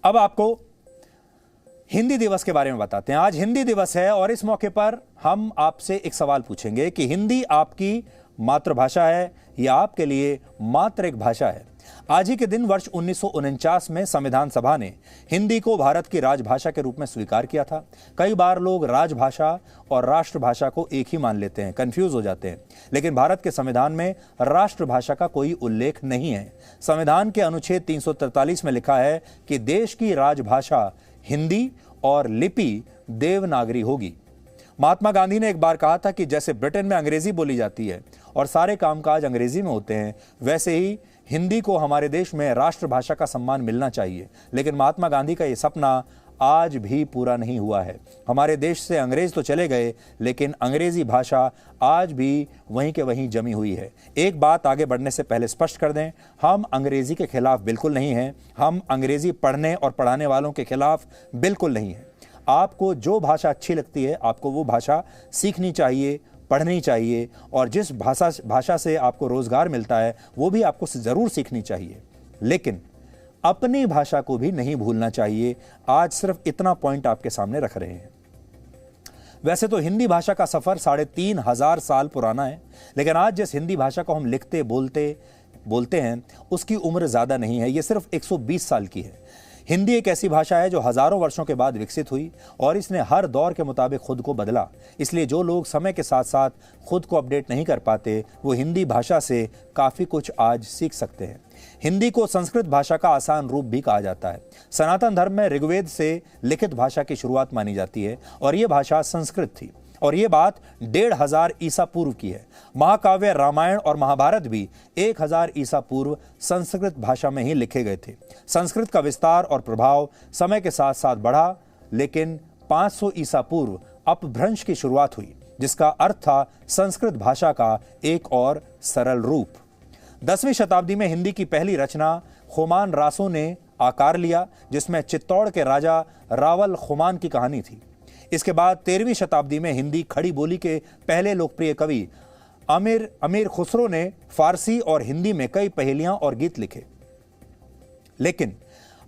अब आपको हिंदी दिवस के बारे में बताते हैं। आज हिंदी दिवस है और इस मौके पर हम आपसे एक सवाल पूछेंगे कि हिंदी आपकी मातृभाषा है या आपके लिए मात्र एक भाषा है। आज ही के दिन वर्ष 1949 में संविधान सभा ने हिंदी को भारत की राजभाषा के रूप में स्वीकार किया था। कई बार लोग राजभाषा और राष्ट्रभाषा को एक ही मान लेते हैं, कंफ्यूज हो जाते हैं, लेकिन भारत के संविधान में राष्ट्रभाषा का कोई उल्लेख नहीं है। संविधान के अनुच्छेद 343 में लिखा है कि देश की राजभाषा हिंदी और लिपि देवनागरी होगी। महात्मा गांधी ने एक बार कहा था कि जैसे ब्रिटेन में अंग्रेजी बोली जाती है और सारे कामकाज अंग्रेजी में होते हैं, वैसे ही हिंदी को हमारे देश में राष्ट्रभाषा का सम्मान मिलना चाहिए। लेकिन महात्मा गांधी का ये सपना आज भी पूरा नहीं हुआ है। हमारे देश से अंग्रेज तो चले गए, लेकिन अंग्रेजी भाषा आज भी वहीं के वहीं जमी हुई है। एक बात आगे बढ़ने से पहले स्पष्ट कर दें, हम अंग्रेजी के खिलाफ बिल्कुल नहीं हैं। हम अंग्रेजी पढ़ने और पढ़ाने वालों के खिलाफ बिल्कुल नहीं हैं। आपको जो भाषा अच्छी लगती है, आपको वो भाषा सीखनी चाहिए, पढ़नी चाहिए, और जिस भाषा से आपको रोजगार मिलता है वो भी आपको जरूर सीखनी चाहिए, लेकिन अपनी भाषा को भी नहीं भूलना चाहिए। आज सिर्फ इतना पॉइंट आपके सामने रख रहे हैं। वैसे तो हिंदी भाषा का सफर 3,500 साल पुराना है, लेकिन आज जिस हिंदी भाषा को हम लिखते बोलते हैं उसकी उम्र ज्यादा नहीं है, ये सिर्फ 120 साल की है। हिंदी एक ऐसी भाषा है जो हजारों वर्षों के बाद विकसित हुई और इसने हर दौर के मुताबिक खुद को बदला। इसलिए जो लोग समय के साथ साथ खुद को अपडेट नहीं कर पाते, वो हिंदी भाषा से काफी कुछ आज सीख सकते हैं। हिंदी को संस्कृत भाषा का आसान रूप भी कहा जाता है। सनातन धर्म में ऋग्वेद से लिखित भाषा की शुरुआत मानी जाती है और यह भाषा संस्कृत थी, और ये बात 1500 ईसा पूर्व की है। महाकाव्य रामायण और महाभारत भी 1000 ईसा पूर्व संस्कृत भाषा में ही लिखे गए थे। संस्कृत का विस्तार और प्रभाव समय के साथ साथ बढ़ा, लेकिन 500 ईसा पूर्व अपभ्रंश की शुरुआत हुई, जिसका अर्थ था संस्कृत भाषा का एक और सरल रूप। 10वीं शताब्दी में हिंदी की पहली रचना खुमान रासो ने आकार लिया, जिसमें चित्तौड़ के राजा रावल खुमान की कहानी थी। इसके बाद 13वीं शताब्दी में हिंदी खड़ी बोली के पहले लोकप्रिय कवि अमीर खुसरो ने फारसी और हिंदी में कई पहेलियां और गीत लिखे। लेकिन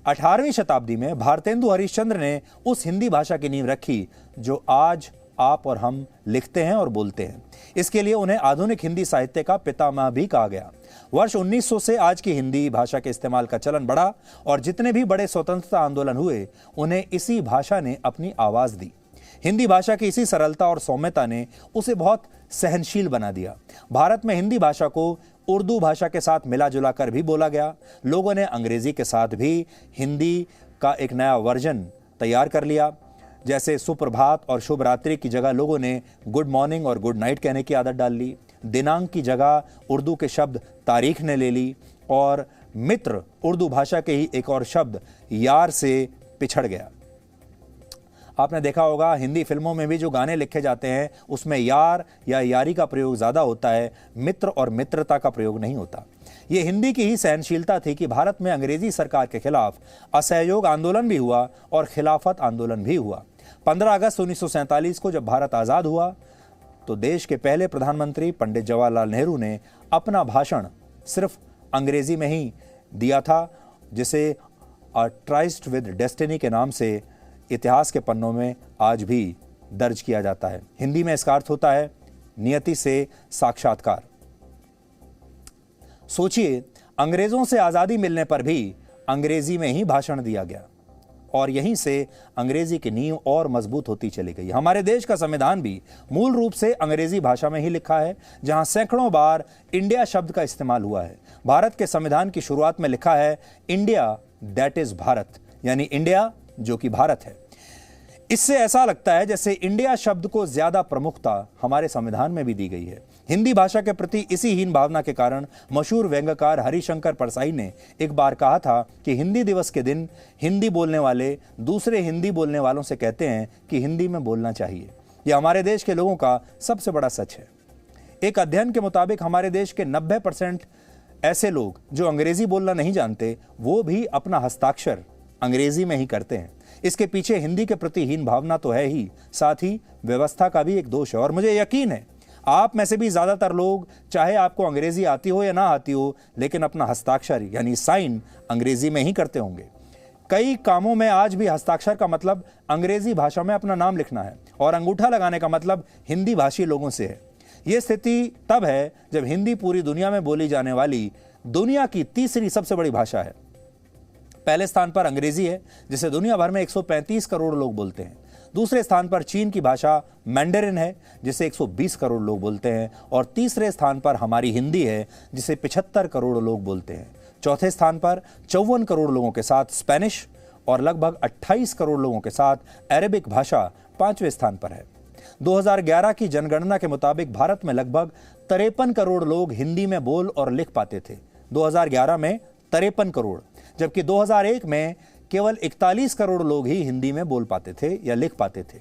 18वीं शताब्दी में भारतेंदु हरिश्चंद्र ने उस हिंदी भाषा की नींव रखी जो आज आप और हम लिखते हैं और बोलते हैं। इसके लिए उन्हें आधुनिक हिंदी साहित्य का पितामह भी कहा गया। वर्ष 1900 से आज की हिंदी भाषा के इस्तेमाल का चलन बढ़ा और जितने भी बड़े स्वतंत्रता आंदोलन हुए, उन्हें इसी भाषा ने अपनी आवाज दी। हिंदी भाषा की इसी सरलता और सौम्यता ने उसे बहुत सहनशील बना दिया। भारत में हिंदी भाषा को उर्दू भाषा के साथ मिला जुला कर भी बोला गया। लोगों ने अंग्रेजी के साथ भी हिंदी का एक नया वर्जन तैयार कर लिया। जैसे सुप्रभात और शुभ रात्रि की जगह लोगों ने गुड मॉर्निंग और गुड नाइट कहने की आदत डाल ली। दिनांक की जगह उर्दू के शब्द तारीख ने ले ली, और मित्र उर्दू भाषा के ही एक और शब्द यार से पिछड़ गया। आपने देखा होगा हिंदी फिल्मों में भी जो गाने लिखे जाते हैं उसमें यार या यारी का प्रयोग ज़्यादा होता है, मित्र और मित्रता का प्रयोग नहीं होता। ये हिंदी की ही सहनशीलता थी कि भारत में अंग्रेजी सरकार के खिलाफ असहयोग आंदोलन भी हुआ और खिलाफत आंदोलन भी हुआ। 15 अगस्त 1947 को जब भारत आज़ाद हुआ तो देश के पहले प्रधानमंत्री पंडित जवाहरलाल नेहरू ने अपना भाषण सिर्फ अंग्रेजी में ही दिया था, जिसे अ ट्राइस्ट विद डेस्टिनी के नाम से इतिहास के पन्नों में आज भी दर्ज किया जाता है। हिंदी में इसका अर्थ होता है नियति से साक्षात्कार। सोचिए, अंग्रेजों से आजादी मिलने पर भी अंग्रेजी में ही भाषण दिया गया और यहीं से अंग्रेजी की नींव और मजबूत होती चली गई। हमारे देश का संविधान भी मूल रूप से अंग्रेजी भाषा में ही लिखा है, जहां सैकड़ों बार इंडिया शब्द का इस्तेमाल हुआ है। भारत के संविधान की शुरुआत में लिखा है इंडिया दैट इज भारत, यानी इंडिया जो कि भारत है। इससे ऐसा लगता है जैसे इंडिया शब्द को ज्यादा प्रमुखता हमारे संविधान में भी दी गई है। हिंदी भाषा के प्रति इसी हीन भावना के कारण मशहूर व्यंग्यकार हरिशंकर परसाई ने एक बार कहा था कि हिंदी दिवस के दिन हिंदी बोलने वाले दूसरे हिंदी बोलने वालों से कहते हैं कि हिंदी में बोलना चाहिए। यह हमारे देश के लोगों का सबसे बड़ा सच है। एक अध्ययन के मुताबिक हमारे देश के 90% ऐसे लोग जो अंग्रेजी बोलना नहीं जानते, वो भी अपना हस्ताक्षर अंग्रेजी में ही करते हैं। इसके पीछे हिंदी के प्रति हीन भावना तो है ही, साथ ही व्यवस्था का भी एक दोष है। और मुझे यकीन है आप में से भी ज्यादातर लोग, चाहे आपको अंग्रेजी आती हो या ना आती हो, लेकिन अपना हस्ताक्षर यानी साइन अंग्रेजी में ही करते होंगे। कई कामों में आज भी हस्ताक्षर का मतलब अंग्रेजी भाषा में अपना नाम लिखना है और अंगूठा लगाने का मतलब हिंदी भाषी लोगों से है। यह स्थिति तब है जब हिंदी पूरी दुनिया में बोली जाने वाली दुनिया की तीसरी सबसे बड़ी भाषा है। पहले स्थान पर अंग्रेजी है, जिसे दुनिया भर में 135 करोड़ लोग बोलते हैं। दूसरे स्थान पर चीन की भाषा मैंडरिन है, जिसे 120 करोड़ लोग बोलते हैं। और तीसरे स्थान पर हमारी हिंदी है, जिसे 75 करोड़ लोग बोलते हैं। चौथे स्थान पर 54 करोड़ लोगों के साथ स्पेनिश और लगभग 28 करोड़ लोगों के साथ अरेबिक भाषा 5वें स्थान पर है। 2011 की जनगणना के मुताबिक भारत में लगभग 53 करोड़ लोग हिंदी में बोल और लिख पाते थे। 2011 में 53 करोड़, जबकि 2001 में केवल 41 करोड़ लोग ही हिंदी में बोल पाते थे या लिख पाते थे।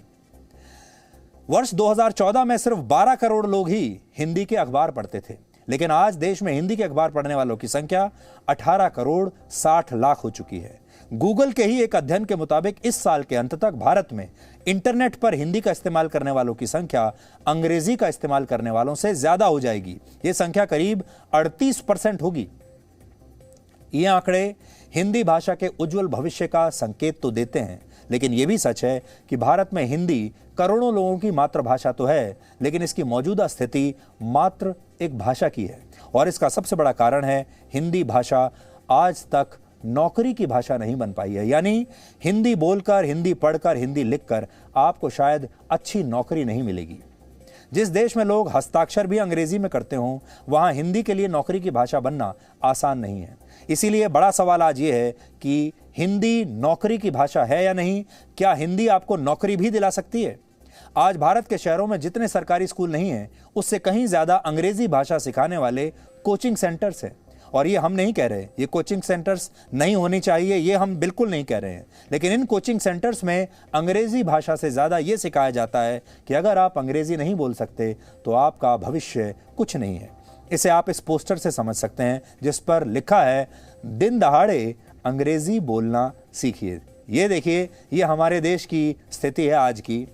वर्ष 2014 में सिर्फ 12 करोड़ लोग ही हिंदी के अखबार पढ़ते थे, लेकिन आज देश में हिंदी के अखबार पढ़ने वालों की संख्या 18 करोड़ 60 लाख हो चुकी है। गूगल के ही एक अध्ययन के मुताबिक इस साल के अंत तक भारत में इंटरनेट पर हिंदी का इस्तेमाल करने वालों की संख्या अंग्रेजी का इस्तेमाल करने वालों से ज्यादा हो जाएगी। यह संख्या करीब 38% होगी। ये आंकड़े हिंदी भाषा के उज्जवल भविष्य का संकेत तो देते हैं, लेकिन यह भी सच है कि भारत में हिंदी करोड़ों लोगों की मातृभाषा तो है, लेकिन इसकी मौजूदा स्थिति मात्र एक भाषा की है। और इसका सबसे बड़ा कारण है हिंदी भाषा आज तक नौकरी की भाषा नहीं बन पाई है। यानी हिंदी बोलकर, हिंदी पढ़कर, हिंदी लिखकर आपको शायद अच्छी नौकरी नहीं मिलेगी। जिस देश में लोग हस्ताक्षर भी अंग्रेजी में करते हों, वहां हिंदी के लिए नौकरी की भाषा बनना आसान नहीं है। इसीलिए बड़ा सवाल आज ये है कि हिंदी नौकरी की भाषा है या नहीं? क्या हिंदी आपको नौकरी भी दिला सकती है? आज भारत के शहरों में जितने सरकारी स्कूल नहीं हैं, उससे कहीं ज्यादा अंग्रेजी भाषा सिखाने वाले कोचिंग सेंटर्स हैं। और ये हम नहीं कह रहे ये कोचिंग सेंटर्स नहीं होनी चाहिए, ये हम बिल्कुल नहीं कह रहे हैं, लेकिन इन कोचिंग सेंटर्स में अंग्रेजी भाषा से ज़्यादा ये सिखाया जाता है कि अगर आप अंग्रेजी नहीं बोल सकते तो आपका भविष्य कुछ नहीं है। इसे आप इस पोस्टर से समझ सकते हैं, जिस पर लिखा है दिन दहाड़े अंग्रेजी बोलना सीखिए। ये देखिए, ये हमारे देश की स्थिति है आज की,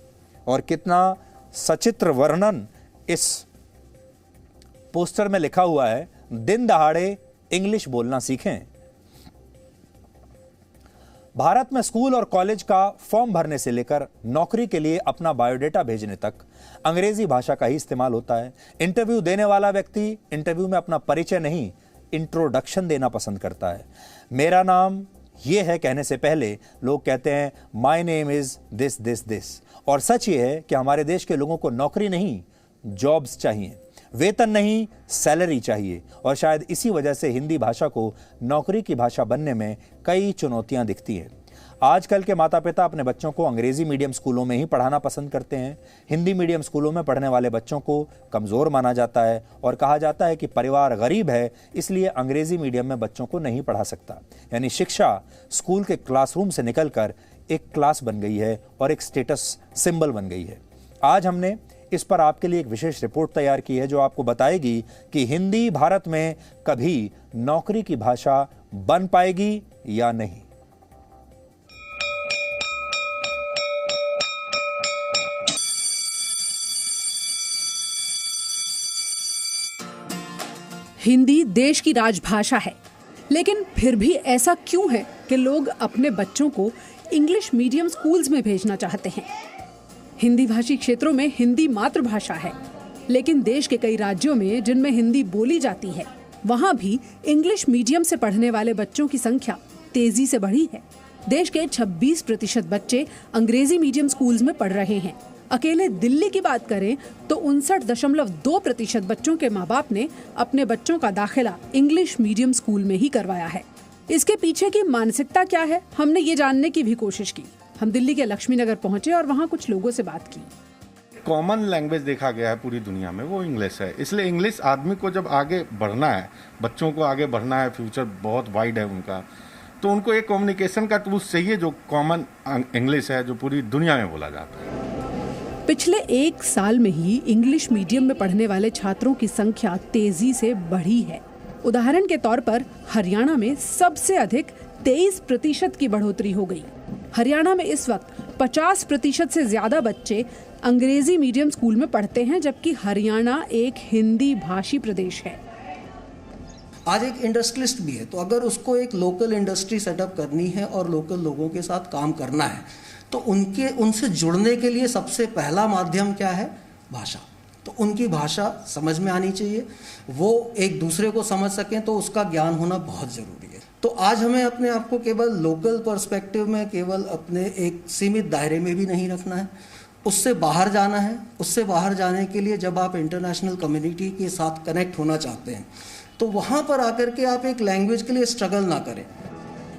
और कितना सचित्र वर्णन इस पोस्टर में लिखा हुआ है, दिन दहाड़े इंग्लिश बोलना सीखें। भारत में स्कूल और कॉलेज का फॉर्म भरने से लेकर नौकरी के लिए अपना बायोडेटा भेजने तक अंग्रेजी भाषा का ही इस्तेमाल होता है। इंटरव्यू देने वाला व्यक्ति इंटरव्यू में अपना परिचय नहीं, इंट्रोडक्शन देना पसंद करता है। मेरा नाम ये है कहने से पहले लोग कहते हैं my name is this this this. और सच ये है कि हमारे देश के लोगों को नौकरी नहीं, जॉब्स चाहिए, वेतन नहीं, सैलरी चाहिए। और शायद इसी वजह से हिंदी भाषा को नौकरी की भाषा बनने में कई चुनौतियां दिखती हैं। आजकल के माता पिता अपने बच्चों को अंग्रेजी मीडियम स्कूलों में ही पढ़ाना पसंद करते हैं। हिंदी मीडियम स्कूलों में पढ़ने वाले बच्चों को कमज़ोर माना जाता है और कहा जाता है कि परिवार गरीब है, इसलिए अंग्रेजी मीडियम में बच्चों को नहीं पढ़ा सकता। यानी शिक्षा स्कूल के क्लासरूम से निकलकर एक क्लास बन गई है और एक स्टेटस सिंबल बन गई है। आज हमने इस पर आपके लिए एक विशेष रिपोर्ट तैयार की है, जो आपको बताएगी कि हिंदी भारत में कभी नौकरी की भाषा बन पाएगी या नहीं। हिंदी देश की राजभाषा है, लेकिन फिर भी ऐसा क्यों है कि लोग अपने बच्चों को इंग्लिश मीडियम स्कूल्स में भेजना चाहते हैं? हिंदी भाषी क्षेत्रों में हिंदी मातृभाषा है, लेकिन देश के कई राज्यों में जिनमें हिंदी बोली जाती है, वहाँ भी इंग्लिश मीडियम से पढ़ने वाले बच्चों की संख्या तेजी से बढ़ी है। देश के 26% बच्चे अंग्रेजी मीडियम स्कूल्स में पढ़ रहे हैं। अकेले दिल्ली की बात करें तो 59.2% बच्चों के माँ बाप ने अपने बच्चों का दाखिला इंग्लिश मीडियम स्कूल में ही करवाया है। इसके पीछे की मानसिकता क्या है, हमने ये जानने की भी कोशिश की। हम दिल्ली के लक्ष्मी नगर पहुंचे और वहाँ कुछ लोगों से बात की। कॉमन लैंग्वेज देखा गया है पूरी दुनिया में, वो इंग्लिश है। इसलिए इंग्लिश आदमी को जब आगे बढ़ना है, बच्चों को आगे बढ़ना है, फ्यूचर बहुत वाइड है उनका, तो उनको एक कम्युनिकेशन का टूल्स चाहिए जो कॉमन इंग्लिश है, जो पूरी दुनिया में बोला जाता है। पिछले 1 साल में ही इंग्लिश मीडियम में पढ़ने वाले छात्रों की संख्या तेजी से बढ़ी है। उदाहरण के तौर पर हरियाणा में सबसे अधिक 23% की बढ़ोतरी हो गई। हरियाणा में इस वक्त 50% से ज्यादा बच्चे अंग्रेजी मीडियम स्कूल में पढ़ते हैं, जबकि हरियाणा एक हिंदी भाषी प्रदेश है। आज एक इंडस्ट्रियलिस्ट भी है, तो अगर उसको एक लोकल इंडस्ट्री सेटअप करनी है और लोकल लोगों के साथ काम करना है, तो उनसे जुड़ने के लिए सबसे पहला माध्यम क्या है? भाषा। तो उनकी भाषा समझ में आनी चाहिए, वो एक दूसरे को समझ सकें, तो उसका ज्ञान होना बहुत ज़रूरी है। तो आज हमें अपने आप को केवल लोकल पर्सपेक्टिव में, केवल अपने एक सीमित दायरे में भी नहीं रखना है, उससे बाहर जाना है। उससे बाहर जाने के लिए जब आप इंटरनेशनल कम्युनिटी के साथ कनेक्ट होना चाहते हैं, तो वहाँ पर आकर के आप एक लैंग्वेज के लिए स्ट्रगल ना करें।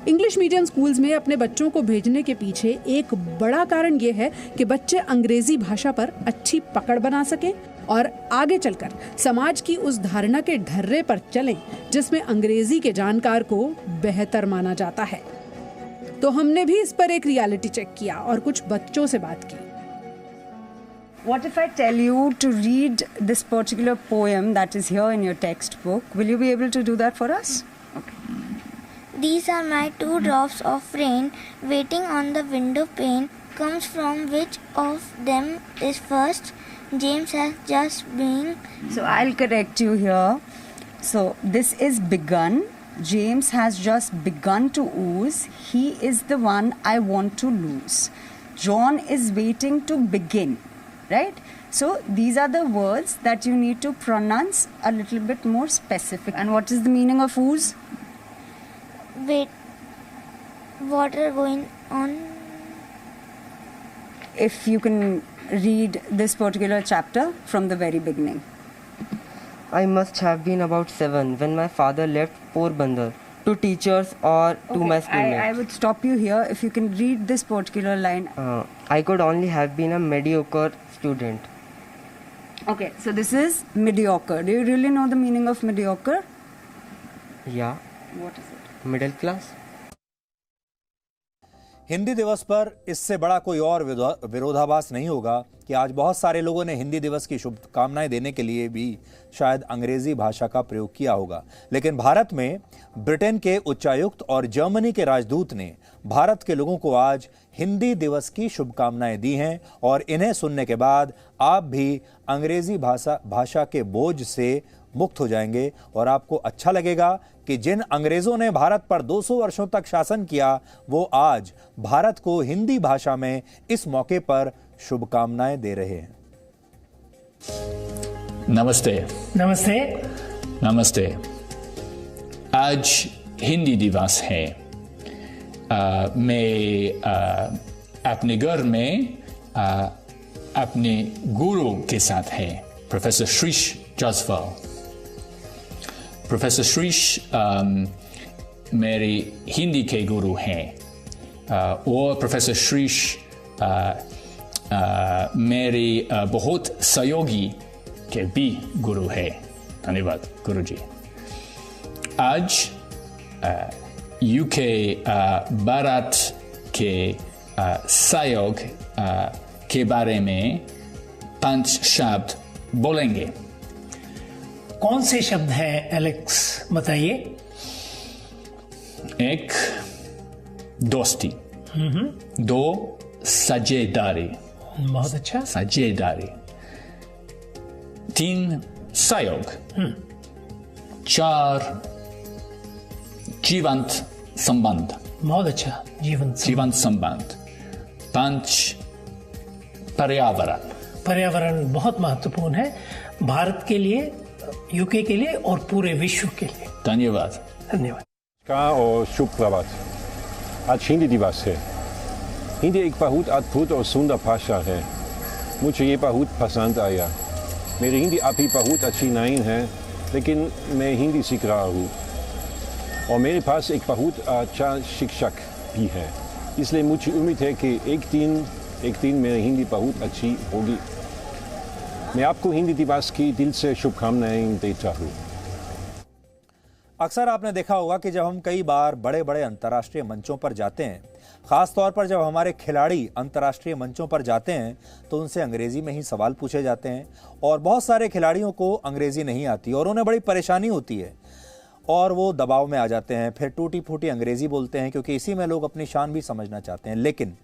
इंग्लिश मीडियम स्कूल्स में अपने बच्चों को भेजने के पीछे एक बड़ा कारण ये है कि बच्चे अंग्रेजी भाषा पर अच्छी पकड़ बना सकें और आगे चलकर समाज की उस धारणा के ढर्रे पर चलें जिसमें अंग्रेजी के जानकार को बेहतर माना जाता है। तो हमने भी इस पर एक रियलिटी चेक किया और कुछ बच्चों से बात की। What if I tell you to read this particular poem that is here in your textbook? Will you be able to do that for us? Okay. These are my 2 drops of rain waiting on the window pane. Comes from which of them is first? James has just been. So I'll correct you here. So this is begun. James has just begun to ooze. He is the one I want to lose. John is waiting to begin. Right? So these are the words that you need to pronounce a little bit more specific. And what is the meaning of ooze? Wait, water going on. If you can read this particular chapter from the very beginning. I must have been about 7 when my father left Porbandar to teachers or to my schoolmates. I would stop you here. If you can read this particular line. I could only have been a mediocre student. Okay, so this is mediocre. Do you really know the meaning of mediocre? Yeah. What is it? Middle class. Hindi दिवस पर इससे बड़ा कोई और विरोधाभास नहीं होगा कि आज बहुत सारे लोगों ने हिंदी दिवस की शुभकामनाएं देने के लिए भी शायद अंग्रेजी भाषा का प्रयोग किया होगा। लेकिन भारत में ब्रिटेन के उच्चायुक्त और जर्मनी के राजदूत ने भारत के लोगों को आज हिंदी दिवस की शुभकामनाएं दी हैं और इन्हें सुनने के बाद आप भी अंग्रेजी भाषा के बोझ से मुक्त हो जाएंगे और आपको अच्छा लगेगा कि जिन अंग्रेजों ने भारत पर 200 वर्षों तक शासन किया वो आज भारत को हिंदी भाषा में इस मौके पर शुभकामनाएं दे रहे हैं। नमस्ते। नमस्ते। नमस्ते। आज हिंदी दिवस है। मैं अपने घर में अपने गुरु के साथ है, प्रोफेसर श्रीश जसवाल। प्रोफेसर श्रीश मेरे हिंदी के गुरु हैं और प्रोफेसर श्रीश मेरे बहुत सहयोगी के भी गुरु है। धन्यवाद गुरुजी। आज यूके भारत के सहयोग के बारे में 5 शब्द बोलेंगे। कौन से शब्द हैं एलेक्स, बताइए। एक, दोस्ती। 2, साझेदारी। बहुत अच्छा। साझेदारी। 3, सहयोग। 4, जीवंत संबंध। बहुत अच्छा, जीवंत संबंध। 5, पर्यावरण। पर्यावरण बहुत महत्वपूर्ण है भारत के लिए, यूके के लिए और पूरे विश्व के लिए। धन्यवाद। धन्यवाद। और शुभ प्रभात। आज हिंदी दिवस है। हिंदी एक बहुत अद्भुत और सुंदर भाषा है। मुझे ये बहुत पसंद आया। मेरी हिंदी अभी बहुत अच्छी नहीं है, लेकिन मैं हिंदी सीख रहा हूँ और मेरे पास एक बहुत अच्छा शिक्षक भी है, इसलिए मुझे उम्मीद है कि एक दिन मेरी हिंदी बहुत अच्छी होगी। मैं आपको हिंदी दिवस की दिल से शुभकामनाएं देता हूँ। अक्सर आपने देखा होगा कि जब हम कई बार बड़े बड़े अंतर्राष्ट्रीय मंचों पर जाते हैं, खास तौर पर जब हमारे खिलाड़ी अंतर्राष्ट्रीय मंचों पर जाते हैं तो उनसे अंग्रेजी में ही सवाल पूछे जाते हैं और बहुत सारे खिलाड़ियों को अंग्रेजी नहीं आती और उन्हें बड़ी परेशानी होती है और वो दबाव में आ जाते हैं, फिर टूटी फूटी अंग्रेजी बोलते हैं क्योंकि इसी में लोग अपनी शान भी समझना चाहते हैं। लेकिन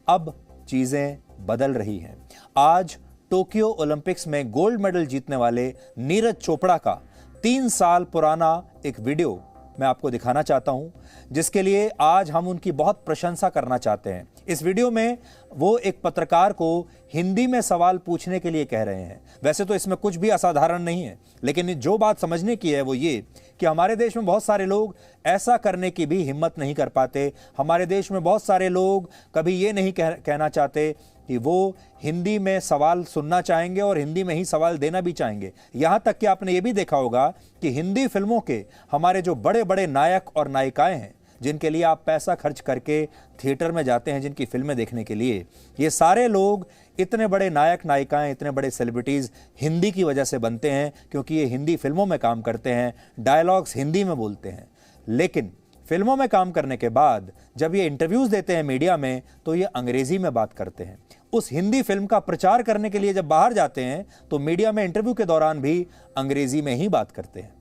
अब चीजें बदल रही हैं। आज टोक्यो ओलंपिक्स में गोल्ड मेडल जीतने वाले नीरज चोपड़ा का 3 साल पुराना एक वीडियो मैं आपको दिखाना चाहता हूं, जिसके लिए आज हम उनकी बहुत प्रशंसा करना चाहते हैं। इस वीडियो में वो एक पत्रकार को हिंदी में सवाल पूछने के लिए कह रहे हैं। वैसे तो इसमें कुछ भी असाधारण नहीं है, लेकिन जो बात समझने की है वो ये कि हमारे देश में बहुत सारे लोग ऐसा करने की भी हिम्मत नहीं कर पाते। हमारे देश में बहुत सारे लोग कभी ये नहीं कहना चाहते कि वो हिंदी में सवाल सुनना चाहेंगे और हिंदी में ही सवाल देना भी चाहेंगे। यहाँ तक कि आपने ये भी देखा होगा कि हिंदी फिल्मों के हमारे जो बड़े बड़े नायक और नायिकाएं हैं, जिनके लिए आप पैसा खर्च करके थिएटर में जाते हैं जिनकी फिल्में देखने के लिए, ये सारे लोग इतने बड़े नायक नायिकाएं, इतने बड़े सेलिब्रिटीज़ हिंदी की वजह से बनते हैं, क्योंकि ये हिंदी फिल्मों में काम करते हैं, डायलॉग्स हिंदी में बोलते हैं। लेकिन फिल्मों में काम करने के बाद जब ये इंटरव्यूज़ देते हैं मीडिया में, तो ये अंग्रेज़ी में बात करते हैं। उस हिंदी फिल्म का प्रचार करने के लिए जब बाहर जाते हैं तो मीडिया में इंटरव्यू के दौरान भी अंग्रेजी में ही बात करते हैं।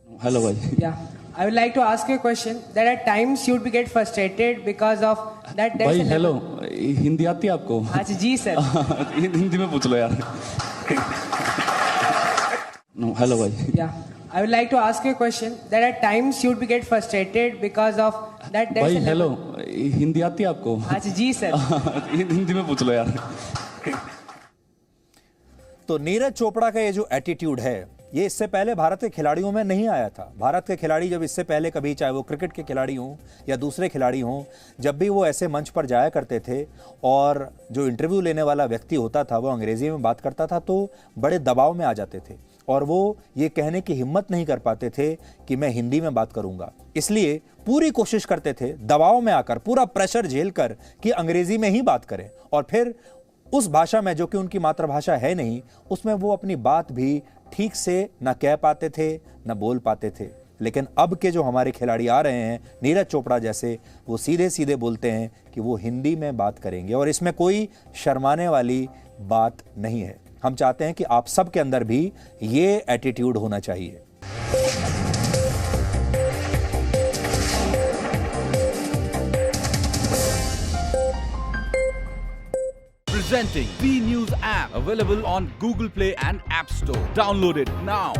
Hello, bhai. Yeah, I would like to ask you a question that at times you would get frustrated because of that. भाई हेलो, हिंदी आती है आपको? अच्छा जी सर। हिंदी में पूछ लो यार। हेलो भाई। Yeah, I would like to ask you a question that at times you would get frustrated because of that. भाई हेलो, हिंदी आती है आपको? अच्छा जी सर। हिंदी में पूछ लो यार। तो नीरज चोपड़ा का ये जो एटीट्यूड है, ये इससे पहले भारत के खिलाड़ियों में नहीं आया था। भारत के खिलाड़ी जब इससे पहले कभी, चाहे वो क्रिकेट के खिलाड़ी हों या दूसरे खिलाड़ी हों, जब भी वो ऐसे मंच पर जाया करते थे और जो इंटरव्यू लेने वाला व्यक्ति होता था वो अंग्रेजी में बात करता था, तो बड़े दबाव में आ जाते थे और वो ये कहने की हिम्मत नहीं कर पाते थे कि मैं हिंदी में बात करूंगा। इसलिए पूरी कोशिश करते थे दबाव में आकर, पूरा प्रेशर झेल कर, कि अंग्रेजी में ही बात करें, और फिर उस भाषा में जो कि उनकी मातृभाषा है नहीं, उसमें वो अपनी बात भी ठीक से न कह पाते थे, न बोल पाते थे। लेकिन अब के जो हमारे खिलाड़ी आ रहे हैं, नीरज चोपड़ा जैसे, वो सीधे सीधे बोलते हैं कि वो हिंदी में बात करेंगे और इसमें कोई शर्माने वाली बात नहीं है। हम चाहते हैं कि आप सब के अंदर भी ये एटीट्यूड होना चाहिए। Presenting B News app, available on Google Play and App Store. Download it now.